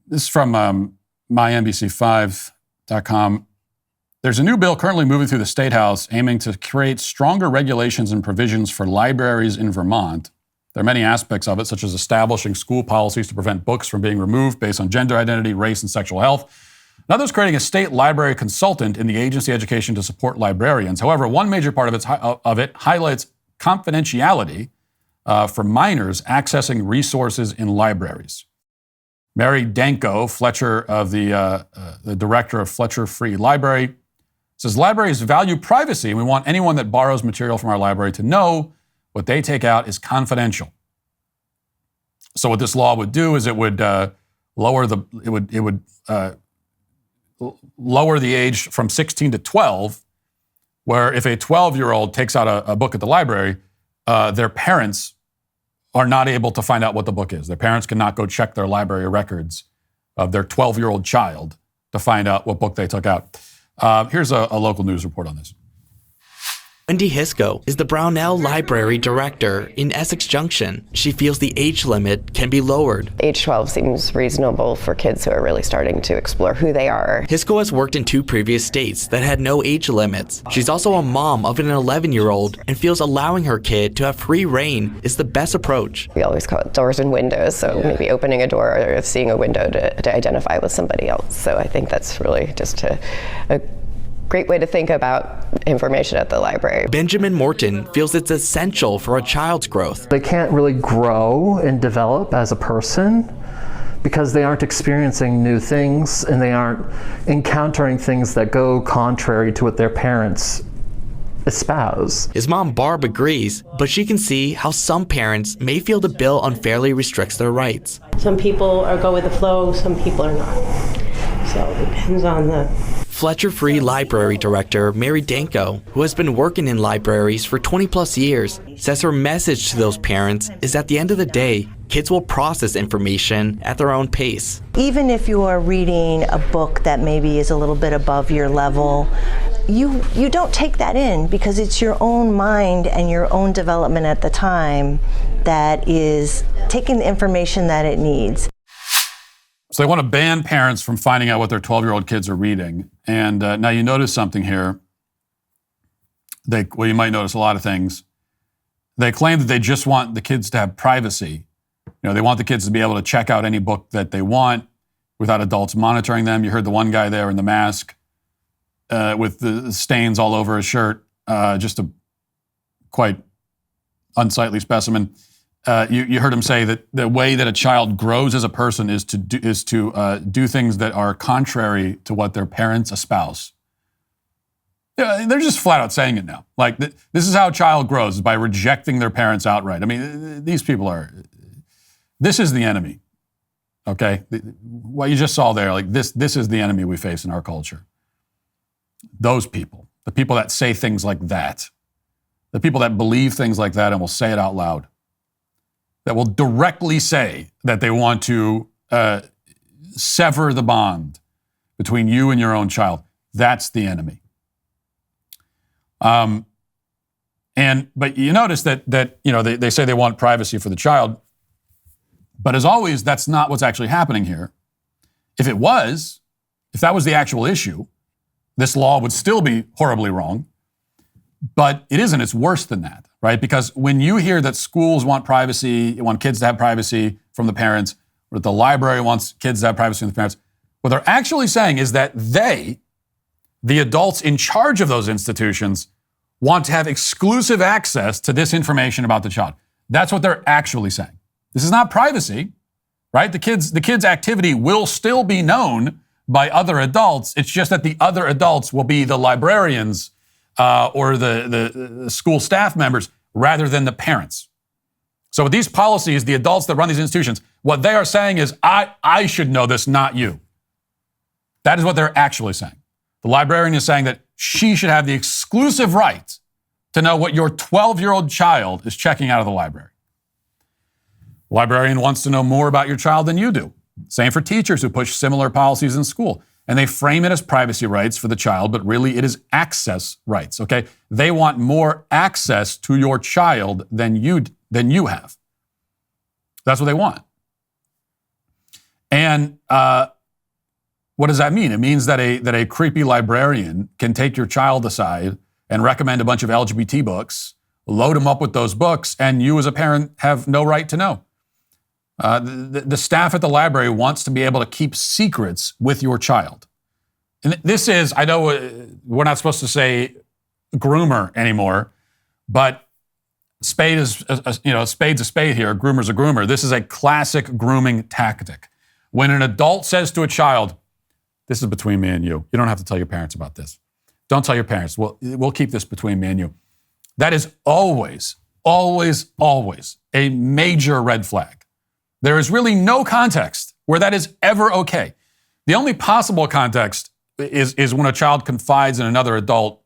This is from mynbc5.com. There's a new bill currently moving through the State House aiming to create stronger regulations and provisions for libraries in Vermont. There are many aspects of it, such as establishing school policies to prevent books from being removed based on gender identity, race, and sexual health. Another is creating a state library consultant in the agency education to support librarians. However, one major part of it highlights confidentiality for minors accessing resources in libraries. Mary Danko, the director of Fletcher Free Library, says libraries value privacy, and we want anyone that borrows material from our library to know what they take out is confidential. So what this law would do is it would lower the age from 16 to 12, where if a 12-year-old takes out a book at the library, their parents are not able to find out what the book is. Their parents cannot go check their library records of their 12-year-old child to find out what book they took out. Here's a local news report on this. Wendy Hisco is the Brownell Library Director in Essex Junction. She feels the age limit can be lowered. Age 12 seems reasonable for kids who are really starting to explore who they are. Hisco has worked in 2 previous states that had no age limits. She's also a mom of an 11-year-old and feels allowing her kid to have free reign is the best approach. We always call it doors and windows, so maybe opening a door or seeing a window to identify with somebody else. So I think that's really just a great way to think about information at the library. Benjamin Morton feels it's essential for a child's growth. They can't really grow and develop as a person because they aren't experiencing new things and they aren't encountering things that go contrary to what their parents espouse. His mom Barb agrees, but she can see how some parents may feel the bill unfairly restricts their rights. Some people go with the flow, some people are not. So it depends on the... Fletcher Free Library Director Mary Danko, who has been working in libraries for 20 plus years, says her message to those parents is at the end of the day, kids will process information at their own pace. Even if you are reading a book that maybe is a little bit above your level, you don't take that in because it's your own mind and your own development at the time that is taking the information that it needs. So they want to ban parents from finding out what their 12-year-old kids are reading. And now you notice something here. You might notice a lot of things. They claim that they just want the kids to have privacy. They want the kids to be able to check out any book that they want without adults monitoring them. You heard the one guy there in the mask with the stains all over his shirt, just a quite unsightly specimen. You heard him say that the way that a child grows as a person is to do things that are contrary to what their parents espouse. Yeah, they're just flat out saying it now. Like, this is how a child grows, is by rejecting their parents outright. I mean, these people this is the enemy, okay? What you just saw there, like this is the enemy we face in our culture. Those people, the people that say things like that, the people that believe things like that and will say it out loud, that will directly say that they want to sever the bond between you and your own child. That's the enemy. But you notice that they say they want privacy for the child, but as always, that's not what's actually happening here. If that was the actual issue, this law would still be horribly wrong. But it isn't. It's worse than that, right? Because when you hear that schools want privacy, want kids to have privacy from the parents, or that the library wants kids to have privacy from the parents, what they're actually saying is that they, the adults in charge of those institutions, want to have exclusive access to this information about the child. That's what they're actually saying. This is not privacy, right? The kids' activity will still be known by other adults. It's just that the other adults will be the librarians or the school staff members rather than the parents. So with these policies, the adults that run these institutions, what they are saying is, I should know this, not you. That is what they're actually saying. The librarian is saying that she should have the exclusive right to know what your 12-year-old child is checking out of the library. The librarian wants to know more about your child than you do. Same for teachers who push similar policies in school. And they frame it as privacy rights for the child, but really it is access rights, okay? They want more access to your child than you have. That's what they want. And what does that mean? It means that a creepy librarian can take your child aside and recommend a bunch of LGBT books, load them up with those books, and you as a parent have no right to know. The staff at the library wants to be able to keep secrets with your child. And this is, I know we're not supposed to say groomer anymore, but spade's a spade here, groomer's a groomer. This is a classic grooming tactic. When an adult says to a child, this is between me and you. You don't have to tell your parents about this. Don't tell your parents. We'll keep this between me and you. That is always, always, always a major red flag. There is really no context where that is ever okay. The only possible context is when a child confides in another adult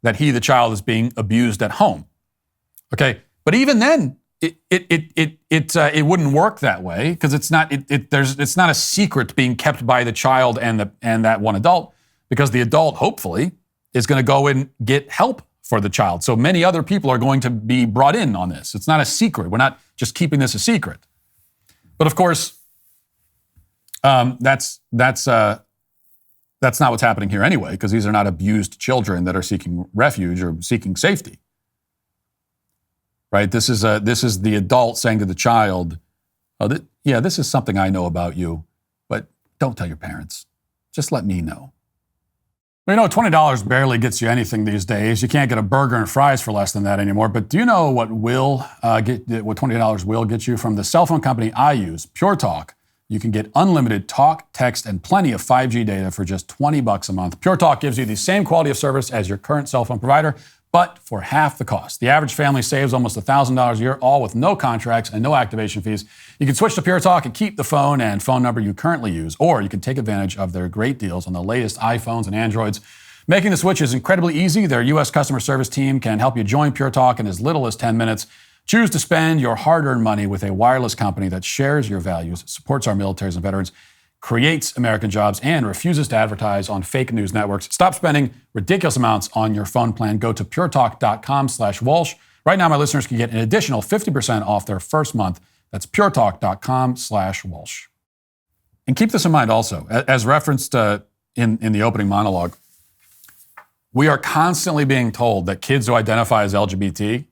that the child is being abused at home. Okay, but even then, it wouldn't work that way because it's not a secret being kept by the child and that one adult, because the adult hopefully is going to go and get help for the child. So many other people are going to be brought in on this. It's not a secret. We're not just keeping this a secret. But of course, that's not what's happening here anyway, because these are not abused children that are seeking refuge or seeking safety. Right? This is the adult saying to the child, this is something I know about you, but don't tell your parents. Just let me know. Well, $20 barely gets you anything these days. You can't get a burger and fries for less than that anymore. But do you know what $20 will get you? From the cell phone company I use, Pure Talk, you can get unlimited talk, text, and plenty of 5G data for just $20 a month. Pure Talk gives you the same quality of service as your current cell phone provider, but for half the cost. The average family saves almost $1,000 a year, all with no contracts and no activation fees. You can switch to Pure Talk and keep the phone and phone number you currently use, or you can take advantage of their great deals on the latest iPhones and Androids. Making the switch is incredibly easy. Their U.S. customer service team can help you join Pure Talk in as little as 10 minutes. Choose to spend your hard-earned money with a wireless company that shares your values, supports our militaries and veterans, creates American jobs, and refuses to advertise on fake news networks. Stop spending ridiculous amounts on your phone plan. Go to puretalk.com/Walsh. Right now, my listeners can get an additional 50% off their first month. That's puretalk.com/Walsh. And keep this in mind also, as referenced in the opening monologue, we are constantly being told that kids who identify as LGBT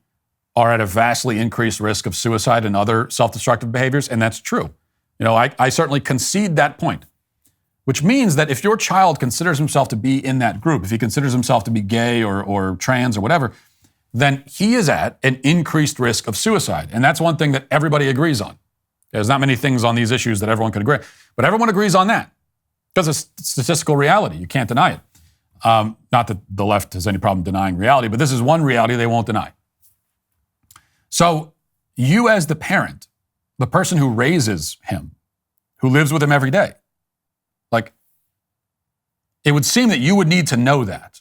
are at a vastly increased risk of suicide and other self-destructive behaviors, and that's true. I certainly concede that point, which means that if your child considers himself to be in that group, if he considers himself to be gay or trans or whatever, then he is at an increased risk of suicide. And that's one thing that everybody agrees on. There's not many things on these issues that everyone can agree, but everyone agrees on that because it's statistical reality. You can't deny it. Not that the left has any problem denying reality, but this is one reality they won't deny. So you as the parent, the person who raises him, who lives with him every day, it would seem that you would need to know that.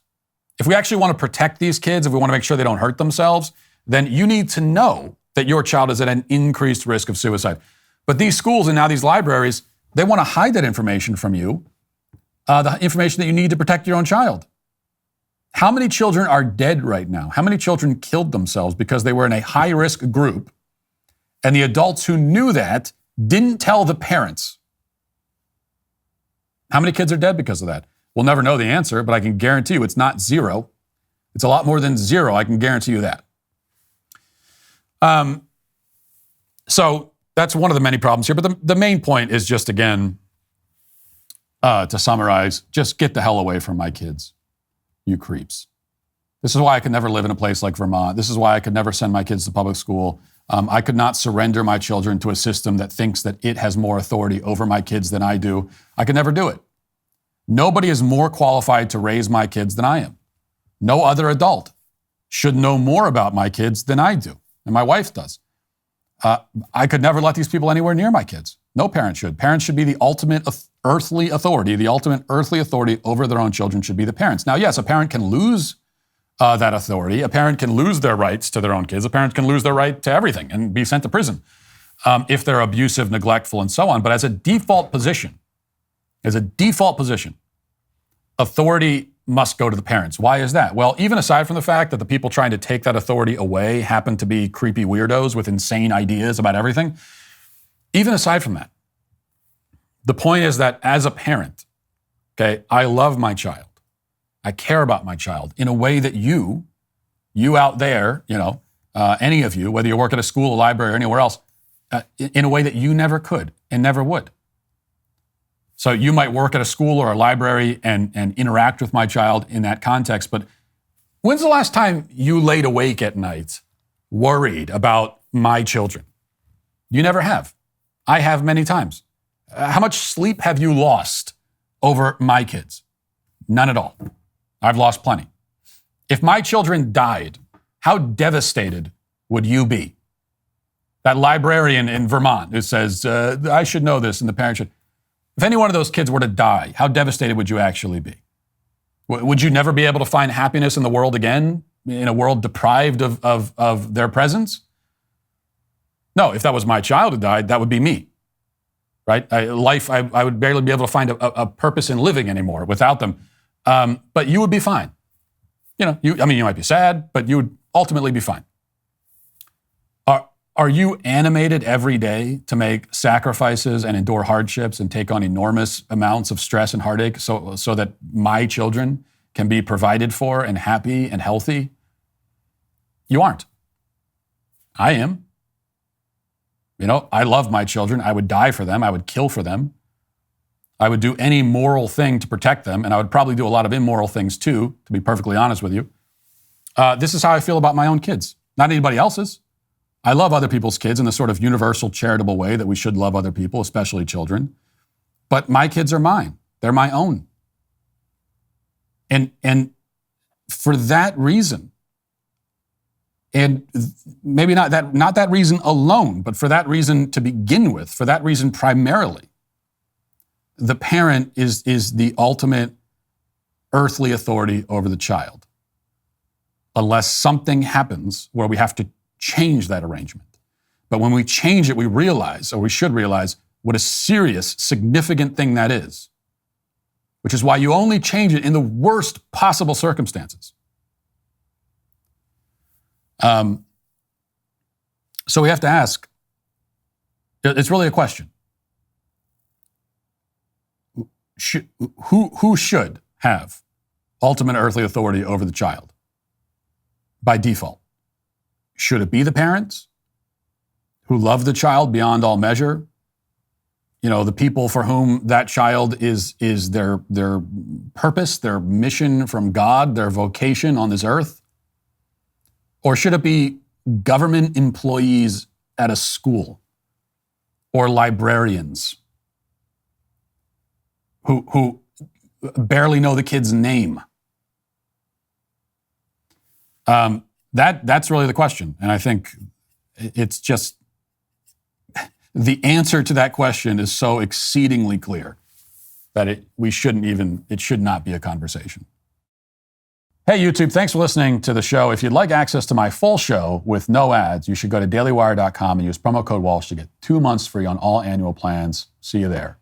If we actually want to protect these kids, if we want to make sure they don't hurt themselves, then you need to know that your child is at an increased risk of suicide. But these schools and now these libraries, they want to hide that information from you, the information that you need to protect your own child. How many children are dead right now? How many children killed themselves because they were in a high-risk group and the adults who knew that didn't tell the parents? How many kids are dead because of that? We'll never know the answer, but I can guarantee you it's not zero. It's a lot more than zero. I can guarantee you that. So that's one of the many problems here. But the main point is just, again, to summarize, just get the hell away from my kids, you creeps. This is why I could never live in a place like Vermont. This is why I could never send my kids to public school. I could not surrender my children to a system that thinks that it has more authority over my kids than I do. I could never do it. Nobody is more qualified to raise my kids than I am. No other adult should know more about my kids than I do, and my wife does. I could never let these people anywhere near my kids. No parent should. Parents should be the ultimate earthly authority. The ultimate earthly authority over their own children should be the parents. Now, yes, a parent can lose that authority. A parent can lose their rights to their own kids. A parent can lose their right to everything and be sent to prison if they're abusive, neglectful, and so on. But as a default position, authority must go to the parents. Why is that? Well, even aside from the fact that the people trying to take that authority away happen to be creepy weirdos with insane ideas about everything, even aside from that, The point is that as a parent, okay, I love my child. I care about my child in a way that you out there, any of you, whether you work at a school, a library, or anywhere else, in a way that you never could and never would. So you might work at a school or a library and interact with my child in that context, but when's the last time you laid awake at night worried about my children? You never have. I have many times. How much sleep have you lost over my kids? None at all. I've lost plenty. If my children died, how devastated would you be? That librarian in Vermont who says, I should know this, and the parent should. If any one of those kids were to die, how devastated would you actually be? Would you never be able to find happiness in the world again, in a world deprived of their presence? No, if that was my child who died, that would be me, right? I would barely be able to find a purpose in living anymore without them. But you would be fine. You might be sad, but you would ultimately be fine. Are you animated every day to make sacrifices and endure hardships and take on enormous amounts of stress and heartache so that my children can be provided for and happy and healthy? You aren't. I am. I love my children. I would die for them. I would kill for them. I would do any moral thing to protect them, and I would probably do a lot of immoral things too, to be perfectly honest with you. This is how I feel about my own kids, not anybody else's. I love other people's kids in the sort of universal charitable way that we should love other people, especially children. But my kids are mine. They're my own. And for that reason, and maybe not that reason alone, but for that reason to begin with, for that reason primarily, the parent is the ultimate earthly authority over the child, unless something happens where we have to change that arrangement. But when we change it, we realize, or we should realize, what a serious, significant thing that is, which is why you only change it in the worst possible circumstances. So we have to ask, it's really a question. Who should have ultimate earthly authority over the child by default? Should it be the parents who love the child beyond all measure? The people for whom that child is their purpose, their mission from God, their vocation on this earth? Or should it be government employees at a school or librarians who barely know the kid's name? That's really the question. And I think it's just, the answer to that question is so exceedingly clear that it should not be a conversation. Hey, YouTube, thanks for listening to the show. If you'd like access to my full show with no ads, you should go to dailywire.com and use promo code Walsh to get 2 months free on all annual plans. See you there.